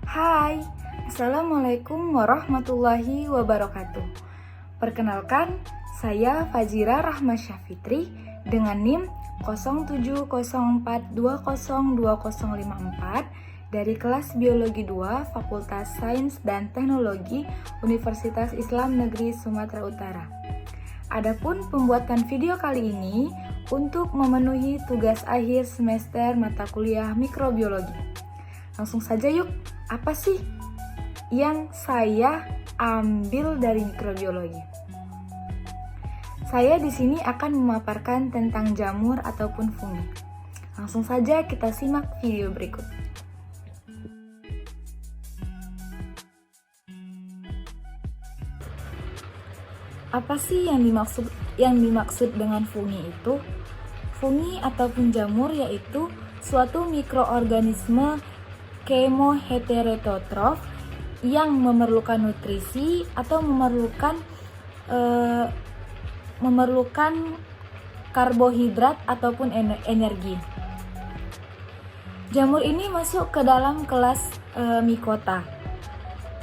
Hai, Assalamualaikum warahmatullahi wabarakatuh. Perkenalkan, saya Fajira Rahma Syafitri dengan NIM 0704202054 dari kelas Biologi 2 Fakultas Sains dan Teknologi Universitas Islam Negeri Sumatera Utara. Adapun pembuatan video kali ini untuk memenuhi tugas akhir semester mata kuliah mikrobiologi. Langsung saja yuk, apa sih yang saya ambil dari mikrobiologi? Saya di sini akan memaparkan tentang jamur ataupun fungi. Langsung saja kita simak video berikut. Apa sih yang dimaksud dengan fungi itu? Fungi ataupun jamur yaitu suatu mikroorganisme kemoheterotrof yang memerlukan nutrisi atau memerlukan karbohidrat ataupun energi. Jamur ini masuk ke dalam kelas Mycota.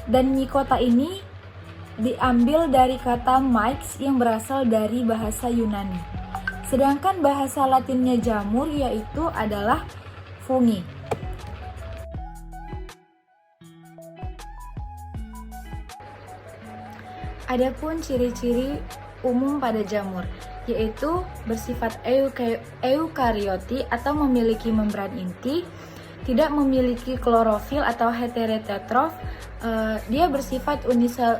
Dan Mycota ini diambil dari kata myx yang berasal dari bahasa Yunani. Sedangkan bahasa Latinnya jamur yaitu adalah fungi. Adapun ciri-ciri umum pada jamur, yaitu bersifat eukarioti atau memiliki membran inti, tidak memiliki klorofil atau heterotrof, dia bersifat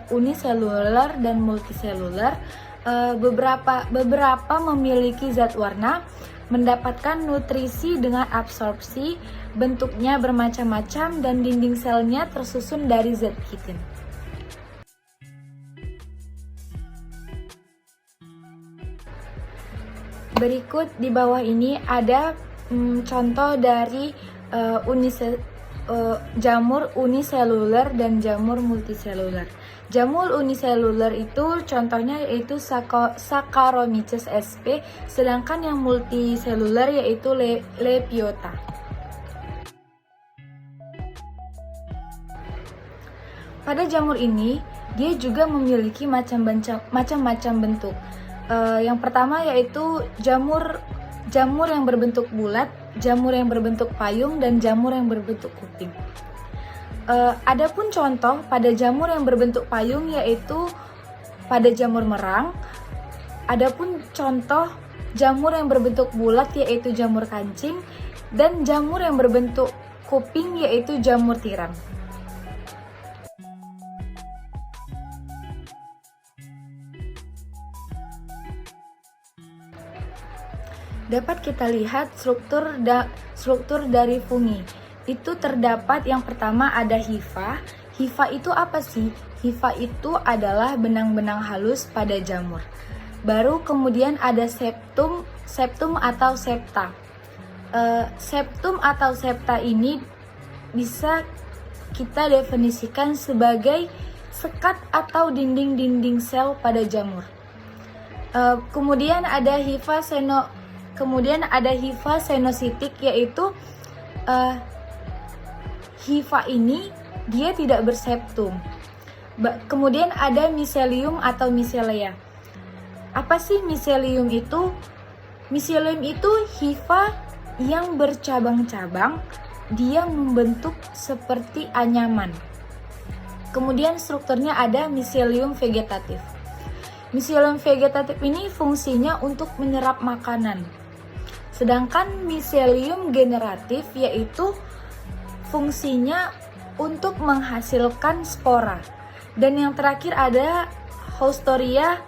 uniseluler dan multiseluler, beberapa memiliki zat warna, mendapatkan nutrisi dengan absorpsi, bentuknya bermacam-macam dan dinding selnya tersusun dari zat kitin. Berikut di bawah ini ada contoh dari jamur uniseluler dan jamur multiseluler. Jamur uniseluler itu contohnya yaitu Saccharomyces sp, sedangkan yang multiseluler yaitu Lepiota. Pada jamur ini, dia juga memiliki macam-macam bentuk. Yang pertama yaitu jamur yang berbentuk bulat, jamur yang berbentuk payung, dan jamur yang berbentuk kuping. Adapun contoh pada jamur yang berbentuk payung yaitu pada jamur merang. Adapun contoh jamur yang berbentuk bulat yaitu jamur kancing, dan jamur yang berbentuk kuping yaitu jamur tiram. Dapat kita lihat struktur dari fungi. Itu terdapat yang pertama ada hifa. Hifa itu apa sih? Hifa itu adalah benang-benang halus pada jamur. Baru kemudian ada septum atau septa. Septum atau septa ini bisa kita definisikan sebagai sekat atau dinding-dinding sel pada jamur. Kemudian ada hifa senositik, yaitu hifa ini dia tidak berseptum. Kemudian ada miselium atau micelea. Apa sih miselium itu? Miselium itu hifa yang bercabang-cabang, dia membentuk seperti anyaman. Kemudian strukturnya ada miselium vegetatif. Miselium vegetatif ini fungsinya untuk menyerap makanan. Sedangkan miselium generatif yaitu fungsinya untuk menghasilkan spora. Dan yang terakhir ada Haustoria,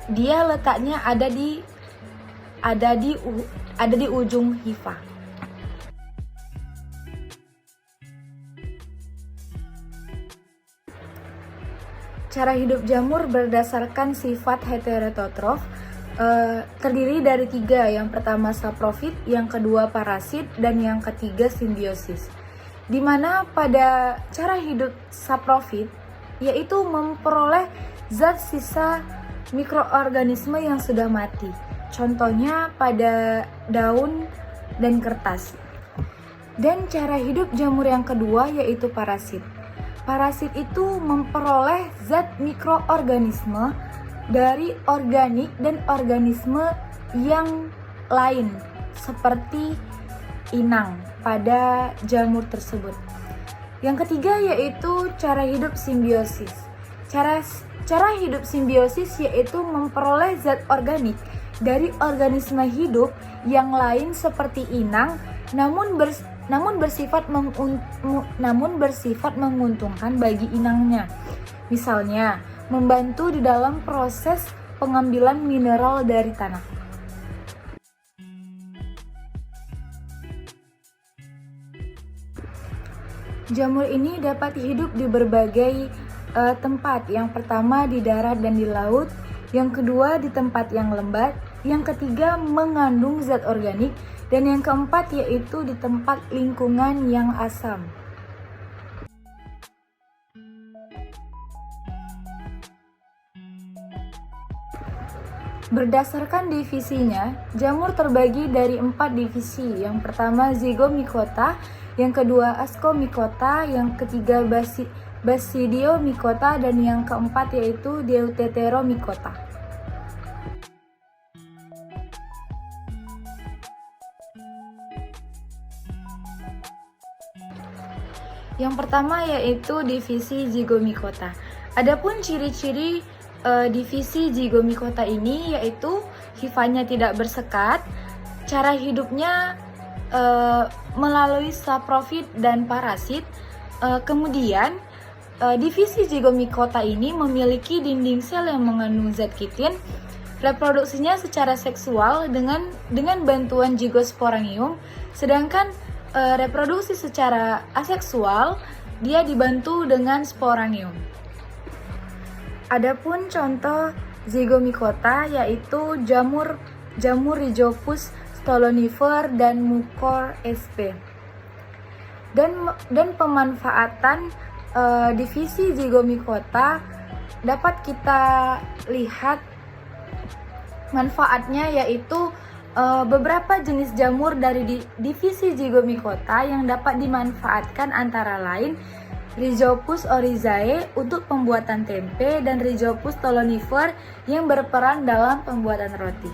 dia letaknya ada di ujung hifa. Cara hidup jamur berdasarkan sifat heterotrof. Terdiri dari 3, yang pertama saprofit, yang kedua parasit, dan yang ketiga simbiosis. Dimana pada cara hidup saprofit yaitu memperoleh zat sisa mikroorganisme yang sudah mati. contohnya pada daun dan kertas. Dan cara hidup jamur yang kedua yaitu parasit. Parasit itu memperoleh zat mikroorganisme dari organik dan organisme yang lain seperti inang pada jamur tersebut. Yang ketiga yaitu cara hidup simbiosis. Cara hidup simbiosis yaitu memperoleh zat organik dari organisme hidup yang lain seperti inang, namun bersifat menguntungkan bagi inangnya. Misalnya, membantu di dalam proses pengambilan mineral dari tanah. Jamur ini dapat hidup di berbagai tempat. Yang pertama di darat dan di laut, yang kedua di tempat yang lembab, yang ketiga mengandung zat organik, dan yang keempat yaitu di tempat lingkungan yang asam. Berdasarkan divisinya, jamur terbagi dari 4 divisi. Yang pertama Zygomicota, yang kedua Ascomycota, yang ketiga Basidiomycota, dan yang keempat yaitu Deuteteromycota. Yang pertama yaitu divisi Zygomicota. Adapun ciri-ciri divisi Zygomicota ini yaitu hifanya tidak bersekat, cara hidupnya melalui saprofit dan parasit. Kemudian divisi Zygomicota ini memiliki dinding sel yang mengandung zat kitin. Reproduksinya secara seksual dengan bantuan Zygosporangium, sedangkan reproduksi secara aseksual dia dibantu dengan sporangium. Adapun contoh Zygomicota yaitu jamur Rhizopus stolonifer dan Mucor sp. Dan pemanfaatan divisi Zygomicota dapat kita lihat manfaatnya yaitu beberapa jenis jamur dari divisi Zygomicota yang dapat dimanfaatkan antara lain Rhizopus oryzae untuk pembuatan tempe dan Rhizopus stolonifer yang berperan dalam pembuatan roti.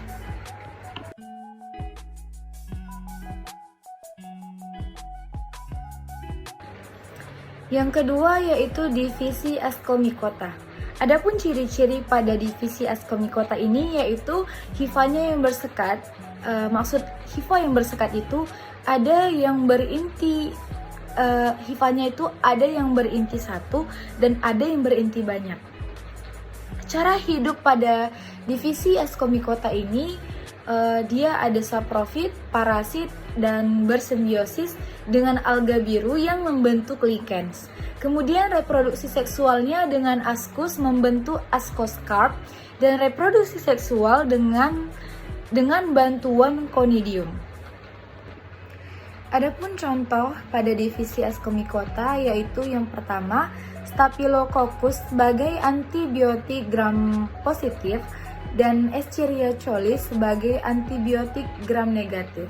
Yang kedua yaitu divisi Ascomycota. Adapun ciri-ciri pada divisi Ascomycota ini yaitu hifanya yang bersekat. Maksud hifa yang bersekat itu ada yang berinti hifanya itu ada yang berinti satu dan ada yang berinti banyak. Cara hidup pada divisi Ascomycota ini dia ada saprofit, parasit, dan bersimbiosis dengan alga biru yang membentuk lichens. Kemudian reproduksi seksualnya dengan ascus membentuk ascoscarp dan reproduksi seksual dengan bantuan conidium. Adapun contoh pada divisi Ascomycota yaitu yang pertama Staphylococcus sebagai antibiotik gram positif dan Escherichia coli sebagai antibiotik gram negatif.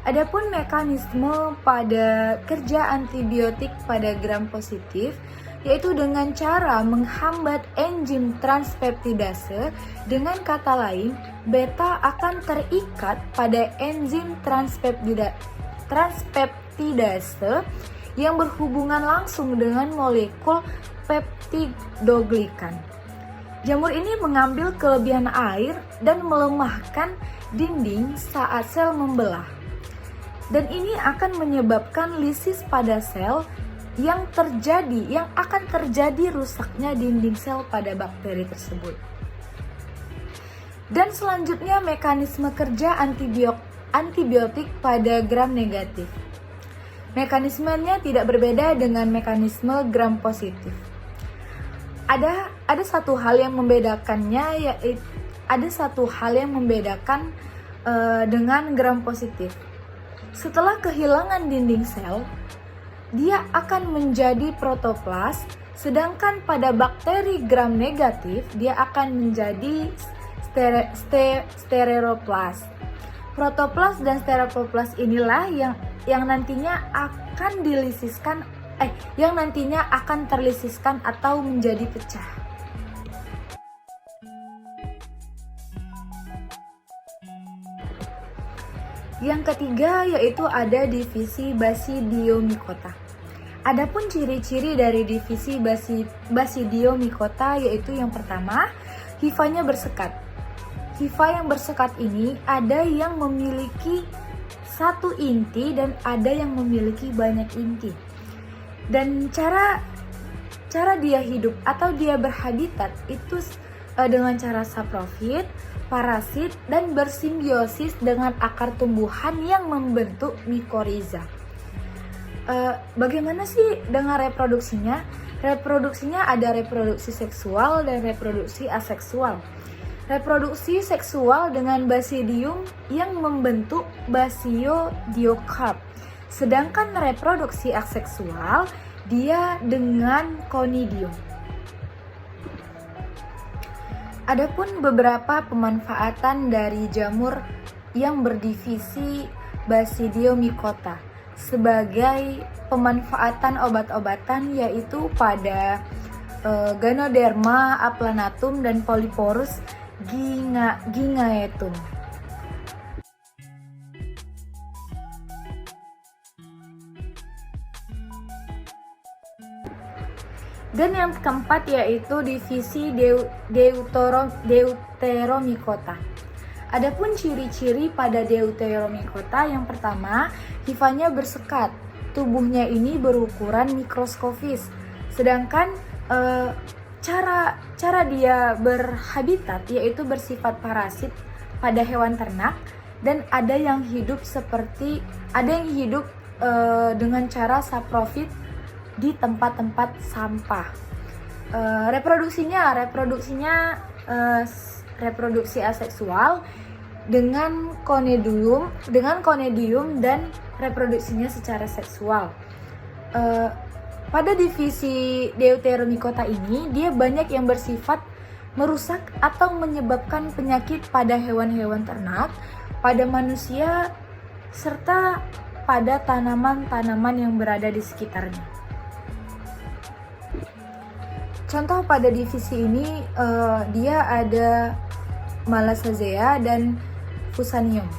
Adapun mekanisme pada kerja antibiotik pada gram positif yaitu dengan cara menghambat enzim transpeptidase. Dengan kata lain, beta akan terikat pada enzim transpeptidase yang berhubungan langsung dengan molekul peptidoglikan. Jamur ini mengambil kelebihan air dan melemahkan dinding saat sel membelah. Dan ini akan menyebabkan lisis pada sel yang akan terjadi rusaknya dinding sel pada bakteri tersebut. Dan selanjutnya mekanisme kerja antibiotik pada gram negatif. Mekanismenya tidak berbeda dengan mekanisme gram positif. Ada satu hal yang membedakannya dengan gram positif. Setelah kehilangan dinding sel, dia akan menjadi protoplas, sedangkan pada bakteri gram negatif dia akan menjadi stereoplast. Protoplast dan stereoplast inilah yang nantinya akan terlisiskan atau menjadi pecah. Yang ketiga yaitu ada divisi Basidiomycota. Adapun ciri-ciri dari divisi Basidiomycota yaitu yang pertama, hifanya bersekat. Hifa yang bersekat ini ada yang memiliki satu inti dan ada yang memiliki banyak inti. Dan cara dia hidup atau dia berhabitat itu dengan cara saprofit, parasit, dan bersimbiosis dengan akar tumbuhan yang membentuk mikoriza. Bagaimana sih dengan reproduksinya? Reproduksinya ada reproduksi seksual dan reproduksi aseksual. Reproduksi seksual dengan basidium yang membentuk basiodiokarp. Sedangkan reproduksi aseksual dia dengan conidium. Adapun beberapa pemanfaatan dari jamur yang berdivisi Basidiomycota sebagai pemanfaatan obat-obatan yaitu pada Ganoderma aplanatum dan Polyporus gingaetum. Dan yang keempat yaitu divisi Deuteromycota. Adapun ciri-ciri pada Deuteromycota yang pertama, hifanya bersekat. Tubuhnya ini berukuran mikroskopis. Sedangkan cara dia berhabitat yaitu bersifat parasit pada hewan ternak dan ada yang hidup dengan cara saprofit di tempat-tempat sampah. Reproduksi aseksual dengan conidium dan reproduksinya secara seksual. Pada divisi Deuteromycota ini dia banyak yang bersifat merusak atau menyebabkan penyakit pada hewan-hewan ternak, pada manusia serta pada tanaman-tanaman yang berada di sekitarnya. Contoh pada divisi ini dia ada Malassezea dan Fusarium.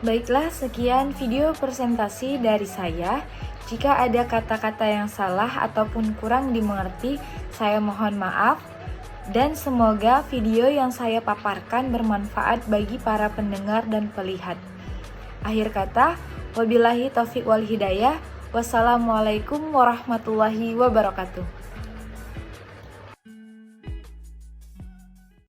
Baiklah, sekian video presentasi dari saya. Jika ada kata-kata yang salah ataupun kurang dimengerti, saya mohon maaf. Dan semoga video yang saya paparkan bermanfaat bagi para pendengar dan pelihat. Akhir kata, wabillahi taufiq wal hidayah. Wassalamualaikum warahmatullahi wabarakatuh.